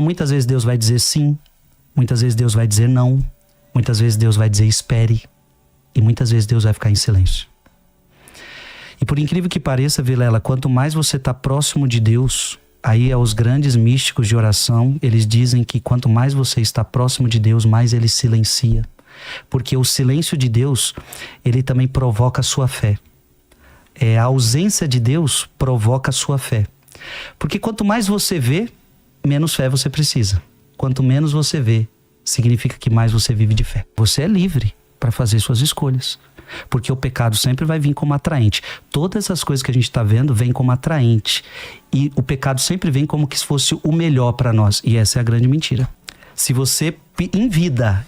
Muitas vezes Deus vai dizer sim, muitas vezes Deus vai dizer não, muitas vezes Deus vai dizer espere, e muitas vezes Deus vai ficar em silêncio. E por incrível que pareça, Vilela, quanto mais você está próximo de Deus, aí os grandes místicos de oração, eles dizem que quanto mais você está próximo de Deus, mais ele silencia. Porque o silêncio de Deus, ele também provoca a sua fé. A ausência de Deus provoca a sua fé. Porque quanto mais você vê, menos fé você precisa. Quanto menos você vê, significa que mais você vive de fé. Você é livre para fazer suas escolhas. Porque o pecado sempre vai vir como atraente. Todas as coisas que a gente está vendo vêm como atraente. E o pecado sempre vem como que fosse o melhor para nós. E essa é a grande mentira. Se você em vida,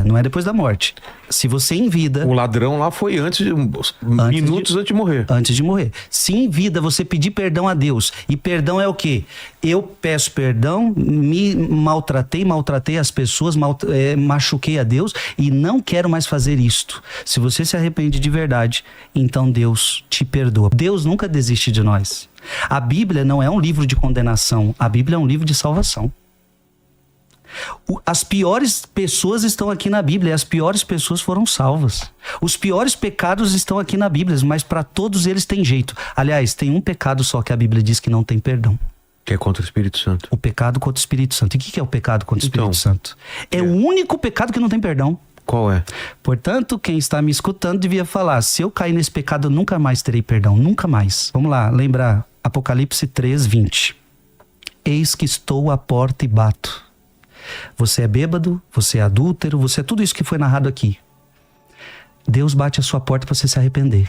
não é depois da morte. Se você em vida... O ladrão lá foi minutos antes de morrer. Antes de morrer. Se em vida você pedir perdão a Deus, e perdão é o quê? Eu peço perdão, me maltratei as pessoas, machuquei a Deus e não quero mais fazer isto. Se você se arrepende de verdade, então Deus te perdoa. Deus nunca desiste de nós. A Bíblia não é um livro de condenação, a Bíblia é um livro de salvação. As piores pessoas estão aqui na Bíblia e as piores pessoas foram salvas. Os piores pecados estão aqui na Bíblia, mas para todos eles tem jeito. Aliás, tem um pecado só que a Bíblia diz que não tem perdão. Que é contra o Espírito Santo. O pecado contra o Espírito Santo. E o que é o pecado contra o Espírito Santo? É o único pecado que não tem perdão. Qual é? Portanto, quem está me escutando devia falar: se eu cair nesse pecado, eu nunca mais terei perdão. Nunca mais. Vamos lá, lembrar. Apocalipse 3:20. Eis que estou à porta e bato. Você é bêbado, você é adúltero, você é tudo isso que foi narrado aqui. Deus bate a sua porta para você se arrepender.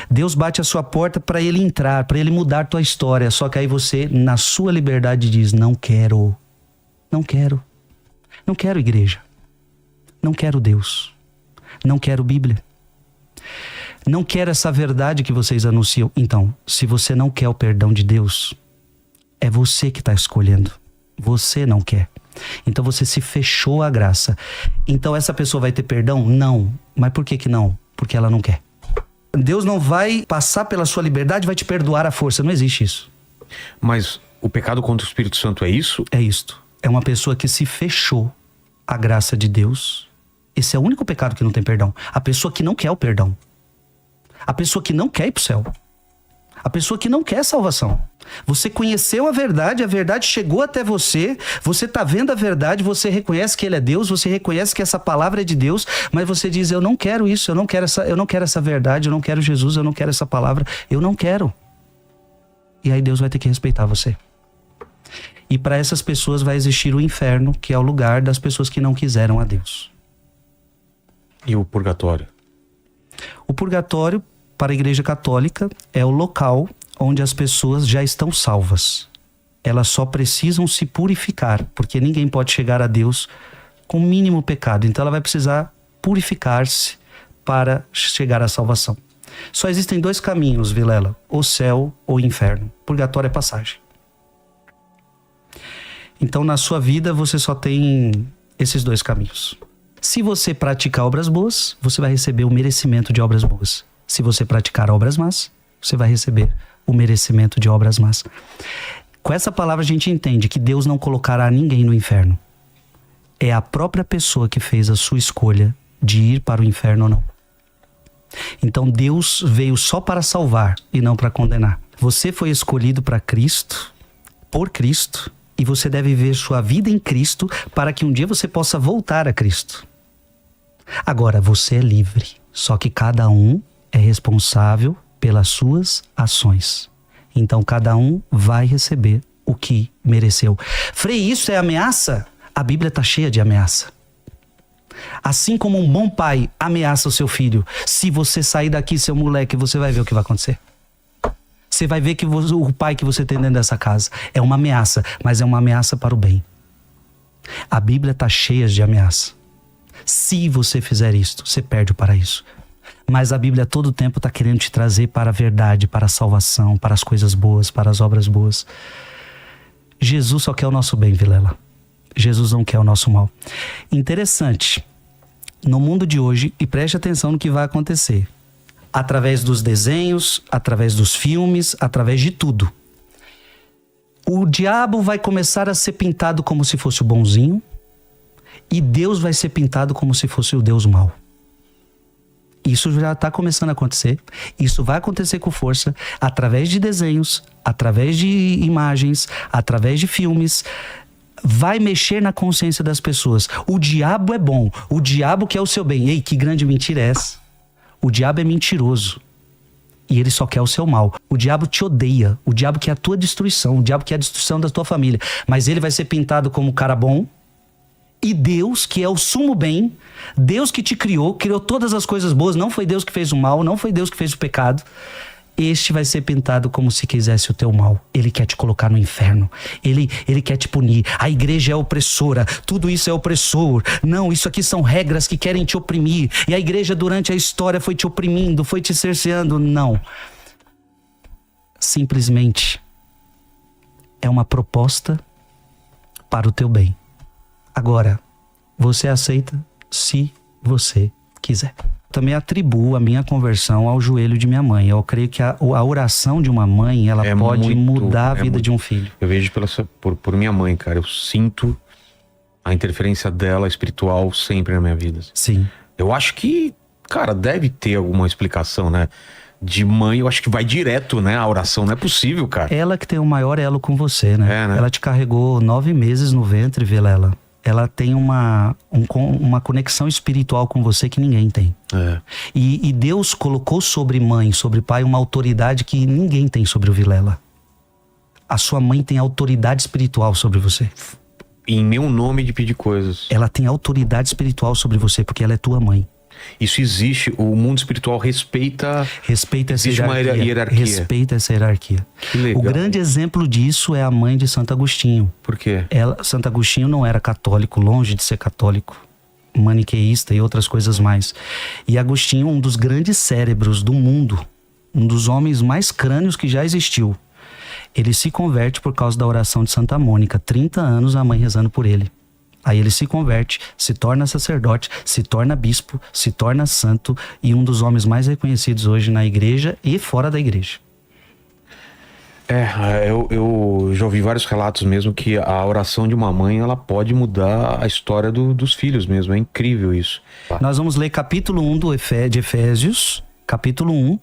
Deus bate a sua porta para ele entrar, para ele mudar a tua história. Só que aí você, na sua liberdade, diz: não quero. Não quero. Não quero igreja. Não quero Deus. Não quero Bíblia. Não quero essa verdade que vocês anunciam. Então, se você não quer o perdão de Deus, é você que está escolhendo. Você não quer. Então você se fechou à graça. Então essa pessoa vai ter perdão? Não. Mas por que não? Porque ela não quer. Deus não vai passar pela sua liberdade e vai te perdoar à força. Não existe isso. Mas o pecado contra o Espírito Santo é isso? É isto. É uma pessoa que se fechou à graça de Deus. Esse é o único pecado que não tem perdão. A pessoa que não quer o perdão. A pessoa que não quer ir pro céu. A pessoa que não quer salvação. Você conheceu a verdade chegou até você, você está vendo a verdade, você reconhece que ele é Deus, você reconhece que essa palavra é de Deus, mas você diz: eu não quero isso, eu não quero essa verdade, eu não quero Jesus, eu não quero essa palavra, eu não quero. E aí Deus vai ter que respeitar você. E para essas pessoas vai existir o inferno, que é o lugar das pessoas que não quiseram a Deus. E o purgatório? O purgatório, para a Igreja Católica, é o local onde as pessoas já estão salvas. Elas só precisam se purificar, porque ninguém pode chegar a Deus com o mínimo pecado. Então ela vai precisar purificar-se para chegar à salvação. Só existem dois caminhos, Vilela: o céu ou o inferno. Purgatório é passagem. Então na sua vida você só tem esses dois caminhos. Se você praticar obras boas, você vai receber o merecimento de obras boas. Se você praticar obras más, você vai receber o merecimento de obras más. Com essa palavra a gente entende que Deus não colocará ninguém no inferno. É a própria pessoa que fez a sua escolha de ir para o inferno ou não. Então Deus veio só para salvar e não para condenar. Você foi escolhido para Cristo, por Cristo, e você deve viver sua vida em Cristo para que um dia você possa voltar a Cristo. Agora, você é livre, só que cada um é responsável pelas suas ações. Então cada um vai receber o que mereceu. Frei, isso é ameaça? A Bíblia está cheia de ameaça. Assim como um bom pai ameaça o seu filho: se você sair daqui, seu moleque, você vai ver o que vai acontecer. Você vai ver que o pai que você tem dentro dessa casa é uma ameaça, mas é uma ameaça para o bem. A Bíblia está cheia de ameaça. Se você fizer isto, você perde o paraíso. Mas a Bíblia todo o tempo está querendo te trazer para a verdade, para a salvação, para as coisas boas, para as obras boas. Jesus só quer o nosso bem, Vilela. Jesus não quer o nosso mal. Interessante, no mundo de hoje, e preste atenção no que vai acontecer, através dos desenhos, através dos filmes, através de tudo, O diabo vai começar a ser pintado como se fosse o bonzinho, e Deus vai ser pintado como se fosse o Deus mau. Isso já está começando a acontecer. Isso vai acontecer com força, através de desenhos, através de imagens, através de filmes. Vai mexer na consciência das pessoas. O diabo é bom. O diabo quer o seu bem. Ei, que grande mentira é essa? O diabo é mentiroso. E ele só quer o seu mal. O diabo te odeia. O diabo quer a tua destruição. O diabo quer a destruição da tua família. Mas ele vai ser pintado como cara bom. E Deus, que é o sumo bem, Deus que te criou todas as coisas boas, não foi Deus que fez o mal, não foi Deus que fez o pecado. Este vai ser pintado como se quisesse o teu mal. Ele quer te colocar no inferno. Ele quer te punir. A igreja é opressora. Tudo isso é opressor. Não, isso aqui são regras que querem te oprimir. E a igreja durante a história foi te oprimindo, foi te cerceando. Não. Simplesmente é uma proposta para o teu bem. Agora, você aceita se você quiser. Também atribuo a minha conversão ao joelho de minha mãe. Eu creio que a oração de uma mãe, ela pode mudar a vida de um filho. Eu vejo por minha mãe, cara. Eu sinto a interferência dela espiritual sempre na minha vida. Sim. Eu acho que, cara, deve ter alguma explicação, né? De mãe, eu acho que vai direto, né? A oração, não é possível, cara. Ela que tem o maior elo com você, né? É, né? Ela te carregou 9 meses no ventre, Vilela. Ela tem uma conexão espiritual com você que ninguém tem. É. E Deus colocou sobre mãe, sobre pai, uma autoridade que ninguém tem sobre o Vilela. A sua mãe tem autoridade espiritual sobre você. Em meu nome de pedir coisas. Ela tem autoridade espiritual sobre você, porque ela é tua mãe. Isso existe, o mundo espiritual respeita essa existe hierarquia. uma hierarquia. Respeita essa hierarquia. Que legal. O grande exemplo disso é a mãe de Santo Agostinho. Por quê? Santo Agostinho não era católico, longe de ser católico, maniqueísta e outras coisas mais. E Agostinho, um dos grandes cérebros do mundo, um dos homens mais crânios que já existiu, ele se converte por causa da oração de Santa Mônica. 30 anos a mãe rezando por ele. Aí ele se converte, se torna sacerdote, se torna bispo, se torna santo e um dos homens mais reconhecidos hoje na igreja e fora da igreja. Eu já ouvi vários relatos mesmo que a oração de uma mãe, ela pode mudar a história dos filhos mesmo. É incrível isso. Nós vamos ler capítulo 1 de Efésios, capítulo 1,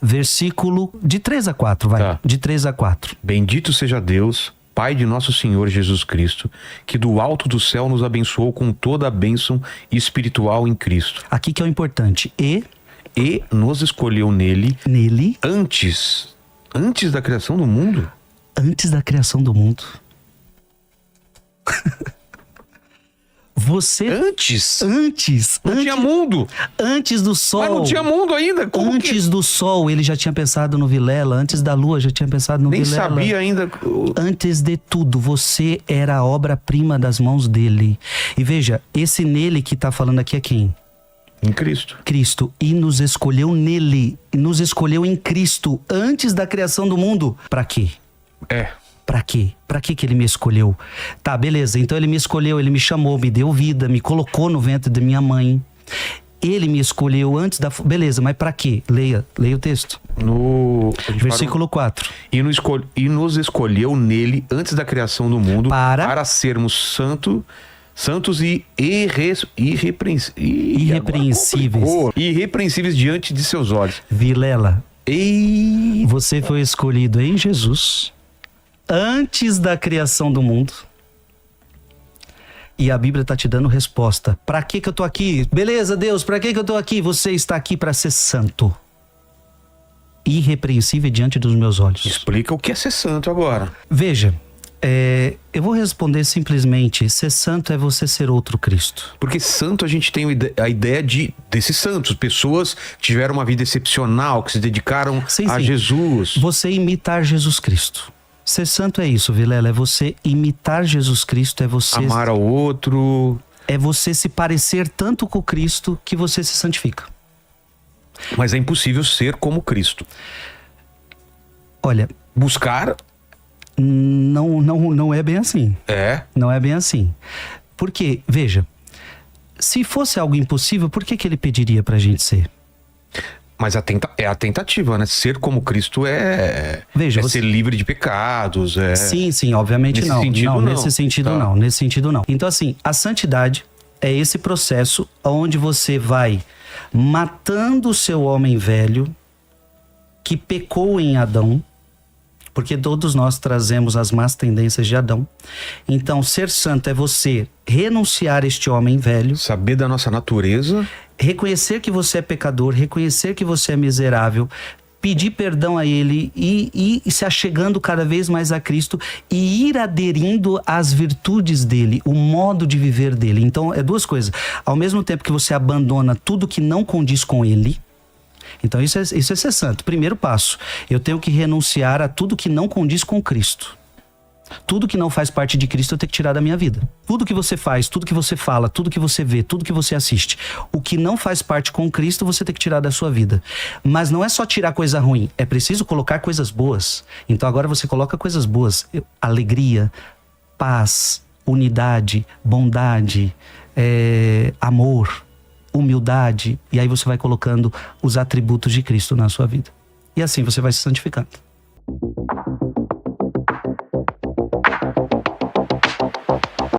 versículo de 3 a 4, vai. Tá. De 3 a 4. Bendito seja Deus, Pai de nosso Senhor Jesus Cristo, que do alto do céu nos abençoou com toda a bênção espiritual em Cristo. Aqui que é o importante. E nos escolheu nele antes da criação do mundo. Antes da criação do mundo. Você... Antes. Não tinha mundo. Antes do sol. Mas não tinha mundo ainda. Antes do sol, ele já tinha pensado no Vilela. Antes da lua, já tinha pensado no Vilela. Nem sabia ainda. Antes de tudo, você era a obra-prima das mãos dele. E veja, esse nele que tá falando aqui é quem? Em Cristo. Cristo. E nos escolheu nele. Nos escolheu em Cristo antes da criação do mundo. Pra quê? Pra quê? Pra que ele me escolheu? Tá, beleza. Então ele me escolheu, ele me chamou, me deu vida, me colocou no ventre da minha mãe. Ele me escolheu antes da... Beleza, mas pra quê? Leia o texto. Versículo 4. E nos escolheu nele antes da criação do mundo para sermos santos e irrepreensíveis diante de seus olhos. Vilela, você foi escolhido em Jesus antes da criação do mundo. E a Bíblia está te dando resposta. Para que eu tô aqui? Beleza, Deus, para que eu tô aqui? Você está aqui para ser santo. Irrepreensível diante dos meus olhos. Explica o que é ser santo agora. Veja, eu vou responder simplesmente: ser santo é você ser outro Cristo. Porque santo, a gente tem a ideia desses santos. Pessoas que tiveram uma vida excepcional, que se dedicaram a Jesus. Você imitar Jesus Cristo. Ser santo é isso, Vilela, é você imitar Jesus Cristo, é você... amar ao outro. É você se parecer tanto com Cristo que você se santifica. Mas é impossível ser como Cristo. Olha... buscar... Não é bem assim. Não é bem assim. Porque, veja, se fosse algo impossível, por que ele pediria pra gente ser? Mas é a tentativa, né? Ser como Cristo Veja, ser livre de pecados. Sim, obviamente Nesse não. sentido, não. Nesse sentido Tá. não. Nesse sentido não. Então, assim, a santidade é esse processo onde você vai matando o seu homem velho que pecou em Adão, porque todos nós trazemos as más tendências de Adão. Então, ser santo é você renunciar a este homem velho, Saber da nossa natureza. reconhecer que você é pecador, reconhecer que você é miserável, pedir perdão a ele e se achegando cada vez mais a Cristo e ir aderindo às virtudes dele, o modo de viver dele. Então, é duas coisas. Ao mesmo tempo que você abandona tudo que não condiz com ele. Então, isso é ser santo. Primeiro passo, eu tenho que renunciar a tudo que não condiz com Cristo. Tudo que não faz parte de Cristo eu tenho que tirar da minha vida. Tudo que você faz, tudo que você fala, tudo que você vê, tudo que você assiste, o que não faz parte com Cristo você tem que tirar da sua vida. Mas não é só tirar coisa ruim, é preciso colocar coisas boas. Então agora você coloca coisas boas: alegria, paz, unidade, bondade, amor, humildade. E aí você vai colocando os atributos de Cristo na sua vida. E assim você vai se santificando.